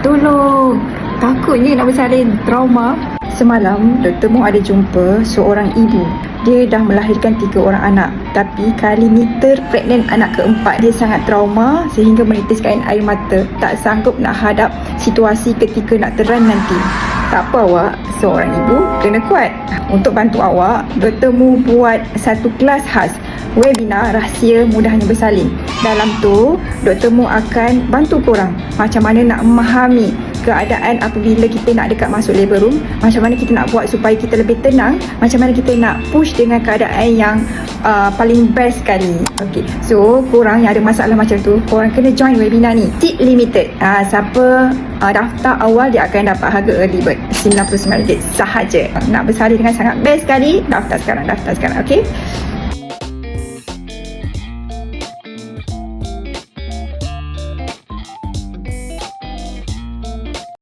Tolong, takutnya nak bersalin, trauma. Semalam, Dr. Mu ada jumpa seorang ibu. Dia dah melahirkan 3 orang anak. Tapi kali ni terpregnant anak keempat. Dia sangat trauma sehingga menitiskan air mata. Tak sanggup nak hadap situasi ketika nak teran nanti. Tak apa awak, seorang ibu kena kuat. Untuk bantu awak, Dr. Mu buat satu kelas khas, webinar rahsia mudahnya bersalin. Dalam tu, Dr. Mu akan bantu korang macam mana nak memahami keadaan apabila kita nak dekat masuk labor room, macam mana kita nak buat supaya kita lebih tenang, macam mana kita nak push dengan keadaan yang paling best sekali. Okay, so korang yang ada masalah macam tu, korang kena join webinar ni. Seat limited. Siapa daftar awal dia akan dapat harga early bird RM99 sahaja. Nak bersalin dengan sangat best sekali, daftar sekarang, okay?